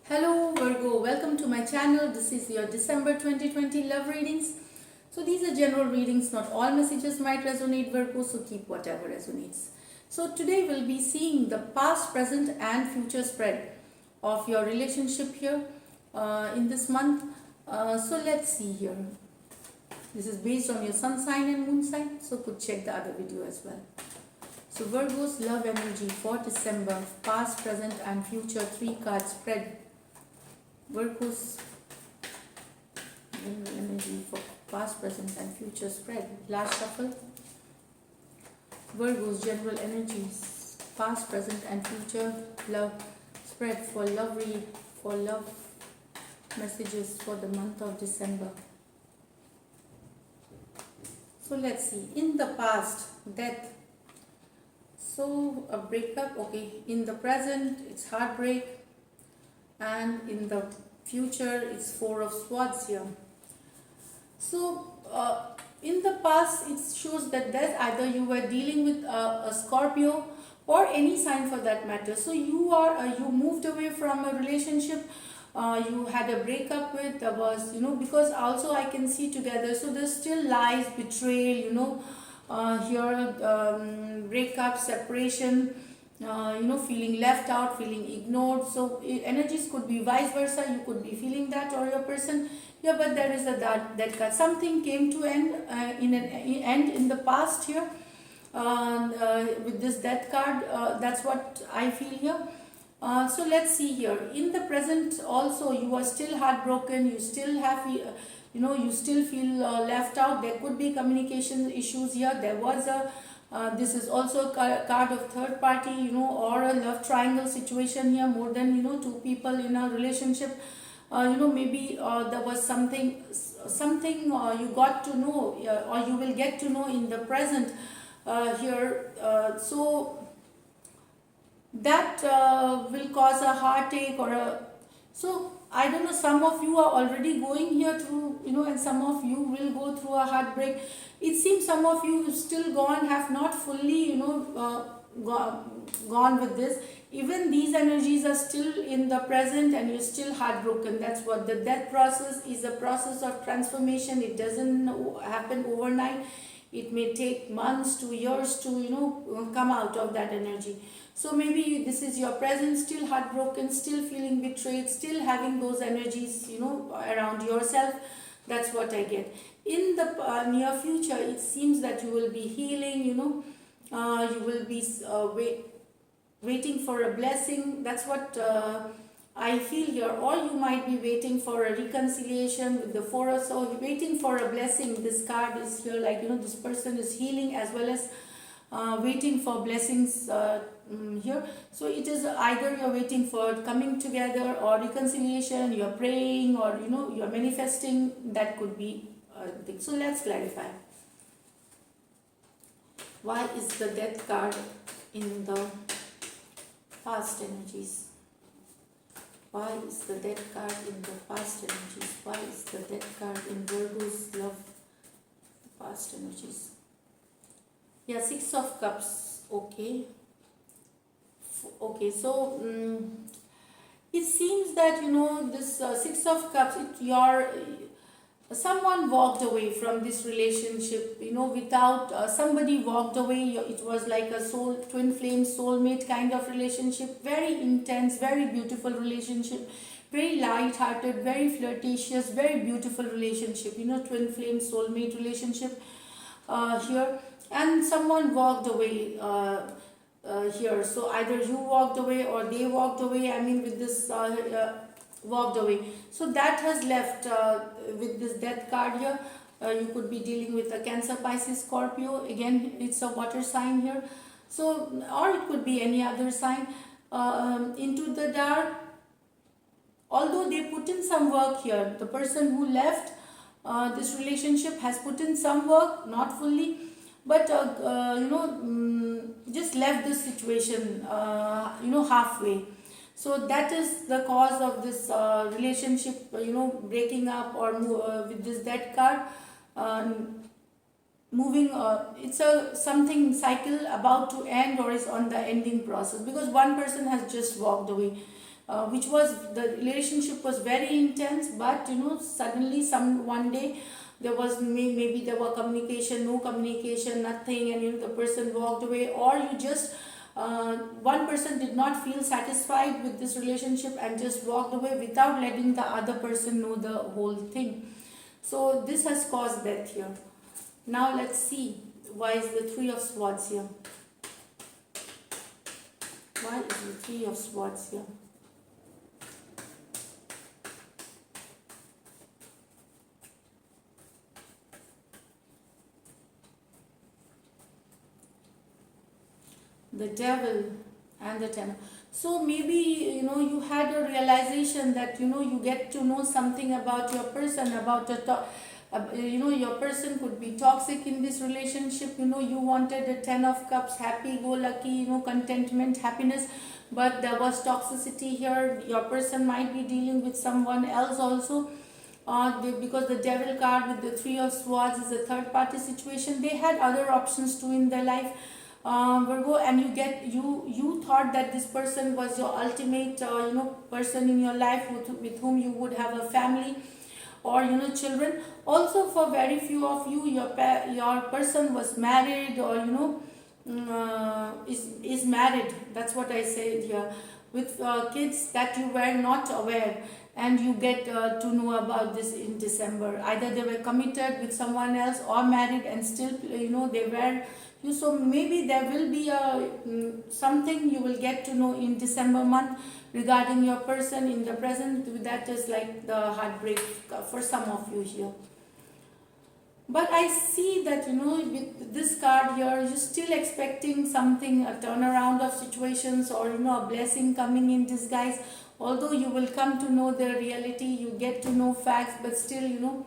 Hello Virgo, welcome to my channel. This is your December 2020 love readings. So these are general readings, not all messages might resonate Virgo, so keep whatever resonates. So today we'll be seeing the past, present and future spread of your relationship here in this month. So let's see here. This is based on your sun sign and moon sign, so could check the other video as well. So Virgo's love energy for December, past, present and future, 3 card spread. Virgo's energy for past, present and future spread. Last shuffle. Virgo's general energies, past, present and future love spread for love read, for love messages for the month of December. So let's see. In the past, death. So a breakup, okay. In the present, it's heartbreak. And in the future, it's 4 of Swords here. So in the past, it shows that there's either you were dealing with a Scorpio or any sign for that matter. So you moved away from a relationship. You had a breakup with, there was, because also I can see together. So there's still lies, betrayal, here breakup, separation. Feeling left out, feeling ignored. So energies could be vice versa. You could be feeling that, or your person. Yeah, but there is that card. Something came to end in the past here. With this death card, that's what I feel here. So let's see here. In the present, also you are still heartbroken. You still have, you still feel left out. There could be communication issues here. There was a this is also a card of third party, or a love triangle situation here. More than, 2 people in a relationship. Maybe there was something you got to know, or you will get to know in the present here. So that will cause a heartache or a. So I don't know, some of you are already going here through, and some of you will go through a heartbreak. It seems some of you still have not fully, gone with this. Even these energies are still in the present and you're still heartbroken. That's what the death process is, a process of transformation. It doesn't happen overnight. It may take months to years to, come out of that energy. So maybe this is your present, still heartbroken, still feeling betrayed, still having those energies, around yourself. That's what I get. In the near future, it seems that you will be healing, you will be waiting for a blessing. That's what I feel here. Or you might be waiting for a reconciliation with the 4 or so. Waiting for a blessing. This card is here like, this person is healing as well as waiting for blessings here. So it is either you're waiting for coming together or reconciliation, you're praying, or you're manifesting. That could be a thing. So let's clarify. Why is the death card in the past energies? Why is the death card in the past energies? Why is the death card in Virgo's love past energies? Yeah, 6 of Cups. Okay. Okay, so it seems that this 6 of Cups, someone walked away from this relationship, without somebody walked away. It was like a twin flame soulmate kind of relationship, very intense, very beautiful relationship, very light-hearted, very flirtatious, very beautiful relationship, twin flame soulmate relationship here. And someone walked away here. So either you walked away or they walked away. I mean, with this walked away. So that has left with this death card here. You could be dealing with a Cancer, Pisces, Scorpio. Again, it's a water sign here. So, or it could be any other sign. Into the dark. Although they put in some work here, the person who left this relationship has put in some work, not fully, but just left this situation halfway. So that is the cause of this relationship breaking up, or with this death card moving. It's a something cycle about to end or is on the ending process, because one person has just walked away. which was, the relationship was very intense, but suddenly one day there was maybe there were communication, no communication, nothing, and the person walked away, or you just one person did not feel satisfied with this relationship and just walked away without letting the other person know the whole thing. So this has caused death here. Now let's see why is the Three of Swords here. Why is the Three of Swords here? The Devil and the Ten. So maybe you had a realization that you get to know something about your person, about your person could be toxic in this relationship. You wanted a 10 of Cups, happy go lucky, contentment, happiness, but there was toxicity here. Your person might be dealing with someone else also, because the Devil card with the Three of Swords is a third party situation. They had other options too in their life, Virgo, and you thought that this person was your ultimate person in your life, with whom you would have a family or children. Also, for very few of you, your person was married, or is married. That's what I said here, with kids that you were not aware, and you get to know about this in December. Either they were committed with someone else or married, and still they were you. So maybe there will be a something you will get to know in December month regarding your person in the present. That is like the heartbreak for some of you here. But I see that with this card here, you're still expecting something, a turnaround of situations, or a blessing coming in disguise. Although you will come to know the reality, you get to know facts, but still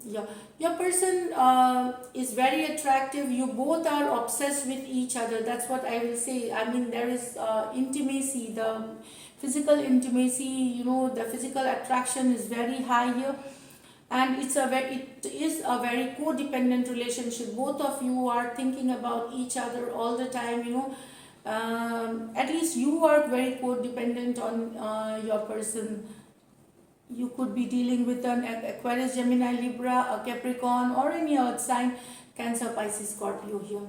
yeah, your person is very attractive. You both are obsessed with each other. That's what I will say. I mean, there is intimacy, the physical intimacy, the physical attraction is very high here, and it is a very codependent relationship. Both of you are thinking about each other all the time. At least you are very codependent on your person. You could be dealing with an Aquarius, Gemini, Libra, a Capricorn, or any earth sign, Cancer, Pisces, Scorpio here.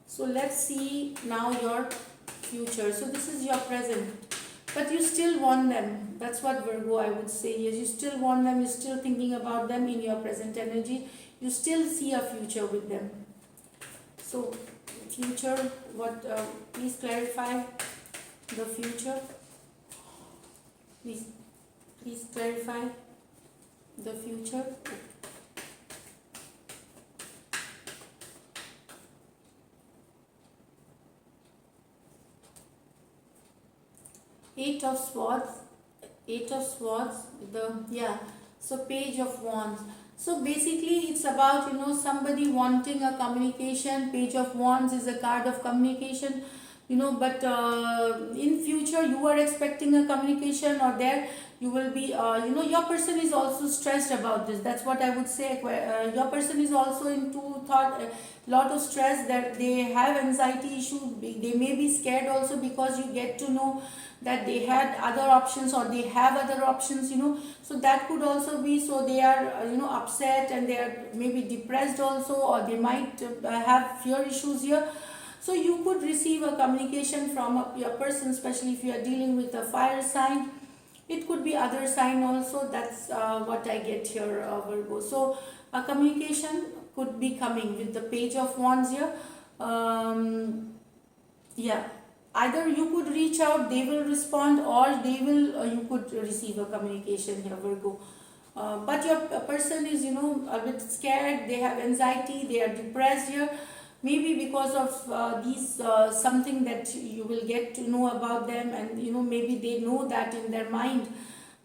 So let's see now your future. So this is your present, but you still want them. That's what Virgo I would say. Yes, you still want them. You're still thinking about them in your present energy. You still see a future with them. So future, what? Please clarify the future. Please clarify the future. Eight of Swords, so Page of Wands. So basically it's about somebody wanting a communication. Page of Wands is a card of communication, but in future you are expecting a communication, or there you will be your person is also stressed about this. That's what I would say. Your person is also into lot of stress, that they have anxiety issue. They may be scared also, because you get to know that they had other options, or they have other options, so that could also be. So they are upset, and they are maybe depressed also, or they might have fear issues here. So you could receive a communication from your person, especially if you are dealing with a fire sign. It could be other sign also. That's what I get here, Virgo. So a communication could be coming with the Page of Wands here. Yeah, either you could reach out, they will respond, or you could receive a communication here, Virgo. But your person is a bit scared. They have anxiety, they are depressed here, maybe because of these something that you will get to know about them. And maybe they know that in their mind,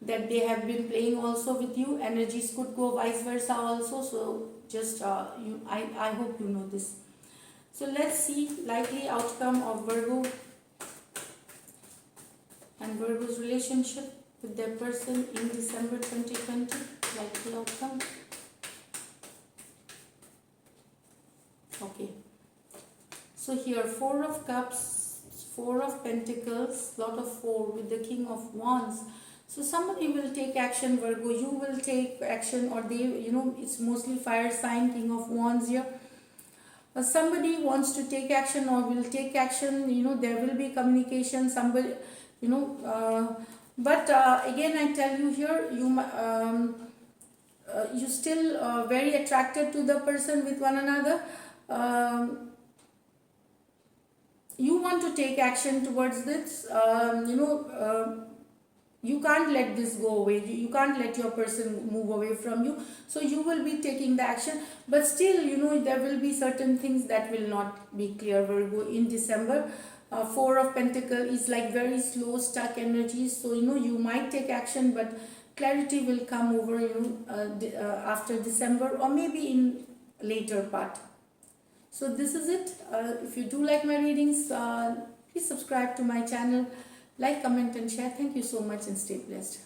that they have been playing also with you. Energies could go vice versa also. So just I hope you know this. So let's see likely outcome of Virgo and Virgo's relationship with their person in December 2020. Likely outcome. Okay. So here, Four of Cups, Four of Pentacles, lot of four with the King of Wands. So somebody will take action, Virgo. You will take action, or they, it's mostly fire sign, King of Wands here. Somebody wants to take action or will take action. There will be communication. Somebody, but again, I tell you here, you still very attracted to the person with one another. You want to take action towards this. You can't let this go away. You can't let your person move away from you. So you will be taking the action, but still, there will be certain things that will not be clear, Virgo, in December. Four of Pentacles is like very slow, stuck energies. So you might take action, but clarity will come over after December, or maybe in later part. So this is it. If you do like my readings, please subscribe to my channel, like, comment and share. Thank you so much and stay blessed.